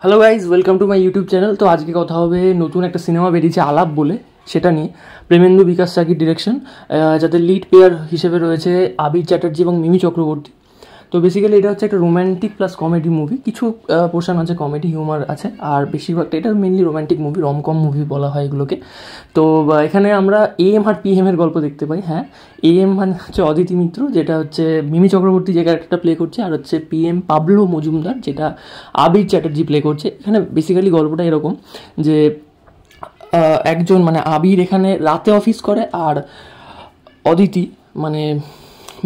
Hello guys, welcome to my YouTube channel. তো আজকে কথা হবে নতুন একটা সিনেমা বেরিয়েছে আলাপ বলে, সেটা নিয়ে। প্রেমেন্দু বিকাশ সাকির ডিরেকশন, যাদের লিড প্লেয়ার হিসেবে রয়েছে আবির চ্যাটার্জি এবং মিমি চক্রবর্তী। তো বেসিক্যালি এটা হচ্ছে একটা রোম্যান্টিক প্লাস কমেডি মুভি। কিছু পোর্শন আছে কমেডি হিউমার আছে, আর বেশিরভাগটা এটা mainly romantic movie, romcom movie বলা হয় এগুলোকে। তো এখানে আমরা এএম আর পিএম এর গল্প দেখতে পাই। হ্যাঁ, এএম মানে হচ্ছে অদিতি মিত্র, যেটা হচ্ছে মিমি চক্রবর্তী যে ক্যারেক্টারটা প্লে করছে, আর হচ্ছে পিএম পাবলো মজুমদার, যেটা আবির চ্যাটার্জি প্লে করছে। এখানে বেসিক্যালি গল্পটা এরকম যে একজন মানে আবির এখানে রাতে অফিস করে, আর অদিতি মানে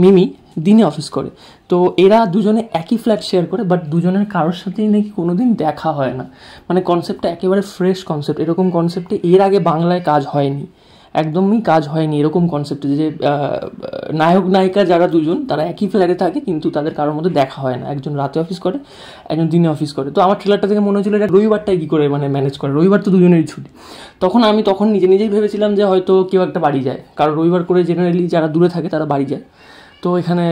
মিমি দিনে অফিস করে। তো এরা দুজনে একই ফ্ল্যাট শেয়ার করে, বাট দুজনের কারোর সাথেই নাকি কোনো দিন দেখা হয় না। মানে কনসেপ্টটা একেবারে ফ্রেশ কনসেপ্ট। এরকম কনসেপ্টে এর আগে বাংলায় কাজ হয়নি, একদমই কাজ হয়নি এরকম কনসেপ্টে, যে নায়ক নায়িকা যারা দুজন তারা একই ফ্ল্যাটে থাকে কিন্তু তাদের কারোর মধ্যে দেখা হয় না। একজন রাতে অফিস করে, একজন দিনে অফিস করে। তো আমার ট্রেলারটা থেকে মনে হচ্ছিল এটা রবিবারটাই কী করে মানে ম্যানেজ করে, রবিবার তো দুজনেরই ছুটি। তখন নিজেই ভেবেছিলাম যে হয়তো কেউ একটা বাড়ি যায়, কারণ রবিবার করে জেনারেলি যারা দূরে থাকে তারা বাড়ি যায়। তো এখানে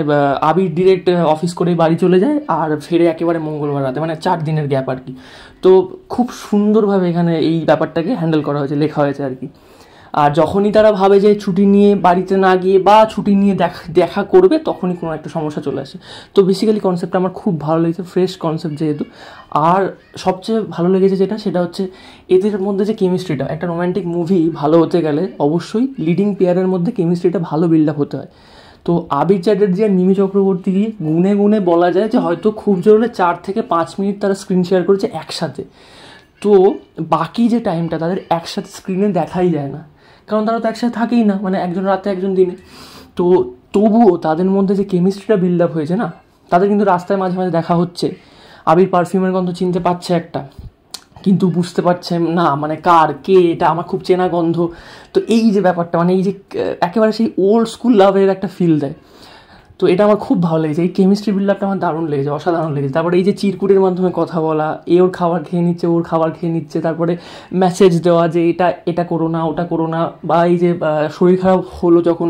আবির ডিরেক্ট অফিস করে বাড়ি চলে যায়, আর ফিরে একেবারে মঙ্গলবার রাতে, মানে 4 দিনের গ্যাপ আর কি। তো খুব সুন্দরভাবে এখানে এই ব্যাপারটাকে হ্যান্ডেল করা হয়েছে, লেখা হয়েছে আর কি। আর যখনই তারা ভাবে যে ছুটি নিয়ে বাড়িতে না গিয়ে বা ছুটি নিয়ে দেখা করবে, তখনই কোনো একটা সমস্যা চলে আসে। তো বেসিক্যালি কনসেপ্টটা আমার খুব ভালো লেগেছে, ফ্রেশ কনসেপ্ট যেহেতু। আর সবচেয়ে ভালো লেগেছে সেটা হচ্ছে এদের মধ্যে যে কেমিস্ট্রিটা। একটা রোম্যান্টিক মুভি ভালো হতে গেলে অবশ্যই লিডিং পেয়ারের মধ্যে কেমিস্ট্রিটা ভালো বিল্ড আপ হতে হয়। তো আবির চ্যাটার্জি আর মিমি চক্রবর্তী গুনে গুনে বলা যায় যে হয়তো খুব জোরে 4 থেকে 5 মিনিট তারা স্ক্রিন শেয়ার করেছে একসাথে। তো বাকি যে টাইমটা তাদের একসাথে স্ক্রিনে দেখাই যায় না, কারণ তারা তো একসাথে থাকেই না, মানে একজন রাতে একজন দিনে। তো তবুও তাদের মধ্যে যে কেমিস্ট্রিটা বিল্ড আপ হয়েছে না, তাদের কিন্তু রাস্তায় মাঝে মাঝে দেখা হচ্ছে। আবির পারফিউমের গন্ধ চিনতে পারছে একটা, কিন্তু বুঝতে পারছে না মানে কে এটা, আমার খুব চেনা গন্ধ। তো এই যে ব্যাপারটা, মানে এই যে একেবারে সেই ওল্ড স্কুল লাভের একটা ফিল দেয়। তো এটা আমার খুব ভালো লেগেছে, এই কেমিস্ট্রি বিল্ড আপটা আমার দারুণ লেগেছে, অসাধারণ লেগেছে। তারপরে এই যে চিরকুটের মাধ্যমে কথা বলা, ওর খাবার খেয়ে নিচ্ছে, ওর খাবার খেয়ে নিচ্ছে, তারপরে মেসেজ দেওয়া যে এটা করো না, ওটা করো না। বা এই যে শরীর খারাপ হলো যখন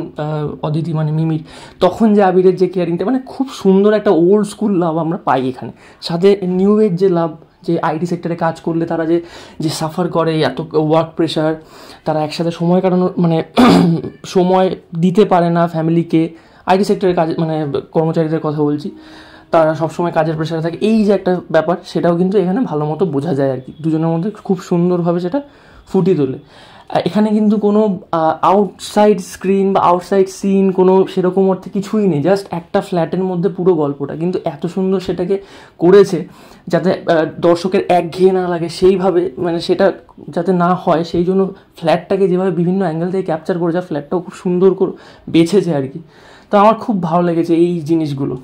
অদিতি মানে মিমির, তখন যে আবিরের যে কেয়ারিংটা, মানে খুব সুন্দর একটা ওল্ড স্কুল লাভ আমরা পাই এখানে। সাথে নিউ এজ যে লাভ, যে আইটি সেক্টরে কাজ করলে তারা যে সাফার করে, এত ওয়ার্ক প্রেশার, তারা একসাথে সময় কাটানোর মানে সময় দিতে পারে না ফ্যামিলিকে। আইটি সেক্টরের কাজ মানে কর্মচারীদের কথা বলছি, তারা সবসময় কাজের প্রেশারে থাকে। এই যে একটা ব্যাপার, সেটাও কিন্তু এখানে ভালো মতো বোঝা যায় আর কি, দুজনের মধ্যে খুব সুন্দরভাবে সেটা ফুটিয়ে তোলে। এখানে কিন্তু কোনো আউটসাইড স্ক্রিন বা আউটসাইড সিন কোনো সেরকম অর্থে কিছুই নেই, জাস্ট একটা ফ্ল্যাটের মধ্যে পুরো গল্পটা কিন্তু এত সুন্দর সেটাকে করেছে যাতে দর্শকের একঘেয়ে না লাগে, সেইভাবে মানে সেটা যাতে না হয় সেই জন্য ফ্ল্যাটটাকে যেভাবে বিভিন্ন অ্যাঙ্গেল থেকে ক্যাপচার করেছে, ফ্ল্যাটটাও খুব সুন্দর করে বেছেছে আর কি। তো আমার খুব ভালো লেগেছে এই জিনিসগুলো।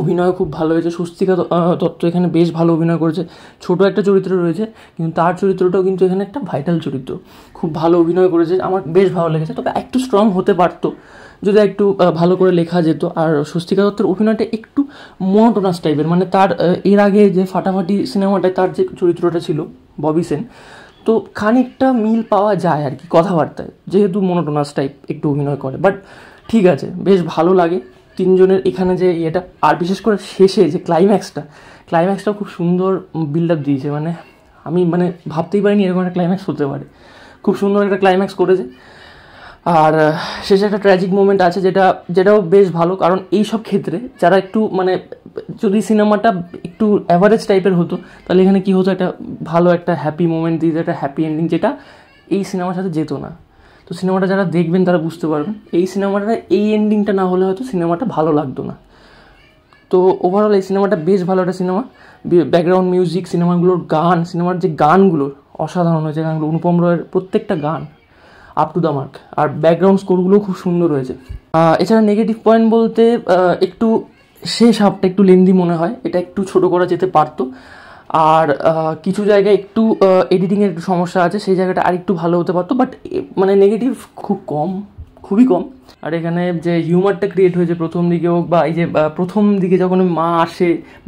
অভিনয় খুব ভালো হয়েছে, স্বস্তিকা দত্ত এখানে বেশ ভালো অভিনয় করেছে। ছোটো একটা চরিত্র রয়েছে, কিন্তু তার চরিত্রটাও কিন্তু এখানে একটা ভাইটাল চরিত্র, খুব ভালো অভিনয় করেছে, আমার বেশ ভালো লেগেছে। তবে একটু স্ট্রং হতে পারতো যদি একটু ভালো করে লেখা যেত। আর স্বস্তিকা দত্তের অভিনয়টা একটু মনোটোনাস টাইপের, মানে তার এর আগে যে ফাটাফাটি সিনেমাটায় তার যে চরিত্রটা ছিল ববি সেন, তো খানিকটা মিল পাওয়া যায় আর কি কথাবার্তায়, যেহেতু মনোটোনাস টাইপ একটু অভিনয় করে। বাট ঠিক আছে, বেশ ভালো লাগে তিনজনের এখানে যে এটা। আর বিশেষ করে শেষে যে ক্লাইম্যাক্সটাও খুব সুন্দর বিল্ড আপ দিয়েছে। মানে আমি মানে ভাবতেই পারিনি এরকম একটা ক্লাইম্যাক্স হতে পারে, খুব সুন্দর একটা ক্লাইম্যাক্স করেছে। আর শেষে একটা ট্র্যাজিক মোমেন্ট আছে, যেটাও বেশ ভালো। কারণ এই সব ক্ষেত্রে যারা একটু মানে যদি সিনেমাটা একটু অ্যাভারেজ টাইপের হতো, তাহলে এখানে কী হতো, একটা ভালো একটা হ্যাপি মোমেন্ট দিতে, একটা হ্যাপি এন্ডিং, যেটা এই সিনেমার সাথে যেত না। তো সিনেমাটা যারা দেখবেন তারা বুঝতে পারবেন, এই সিনেমাটা এই এন্ডিংটা না হলে হয়তো সিনেমাটা ভালো লাগতো না। তো ওভারঅল এই সিনেমাটা বেশ ভালো একটা সিনেমা। ব্যাকগ্রাউন্ড মিউজিক, সিনেমাগুলোর গান, সিনেমার যে গানগুলো অসাধারণ হয়েছে, গানগুলো অনুপম রয়ের প্রত্যেকটা গান আপ টু দ্য মার্ক। আর ব্যাকগ্রাউন্ড স্কোরগুলোও খুব সুন্দর হয়েছে। এছাড়া নেগেটিভ পয়েন্ট বলতে একটু শেষ হাফটা একটু লেন্দি মনে হয়, এটা একটু ছোটো করা যেতে পারতো। আর কিছু জায়গায় একটু এডিটিংয়ের একটু সমস্যা আছে, সেই জায়গাটা আর একটু ভালো হতে পারতো। বাট মানে নেগেটিভ খুবই কম। আর এখানে যে হিউমারটা ক্রিয়েট হয়েছে প্রথম দিকে হোক, বা এই যে প্রথম দিকে যখন মা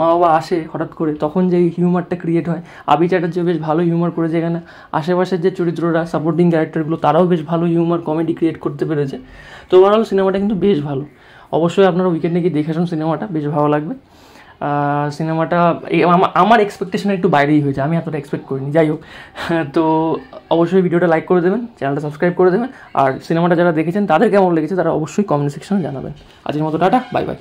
বাবা আসে হঠাৎ করে, তখন যে হিউমারটা ক্রিয়েট হয়, আবির চ্যাটার্জি বেশ ভালো হিউমার করেছে এখানে। আশেপাশের যে চরিত্ররা, সাপোর্টিং ক্যারেক্টারগুলো, তারাও বেশ ভালো হিউমার কমেডি ক্রিয়েট করতে পেরেছে। তো ওভারঅল সিনেমাটা কিন্তু বেশ ভালো। অবশ্যই আপনারা উইকেন্ডে গিয়ে দেখে আসুন সিনেমাটা, বেশ ভালো লাগবে। সিনেমাটা আমার এক্সপেকটেশনের একটু বাইরেই হয়েছে, আমি এতটা এক্সপেক্ট করিনি। যাই হোক, তো অবশ্যই ভিডিওটা লাইক করে দেবেন, চ্যানেলটা সাবস্ক্রাইব করে দেবেন, আর সিনেমাটা যারা দেখেছেন তাদের কেমন লেগেছে তারা অবশ্যই কমেন্ট সেকশনে জানাবেন। আজকের মতো টাটা, বাই বাই।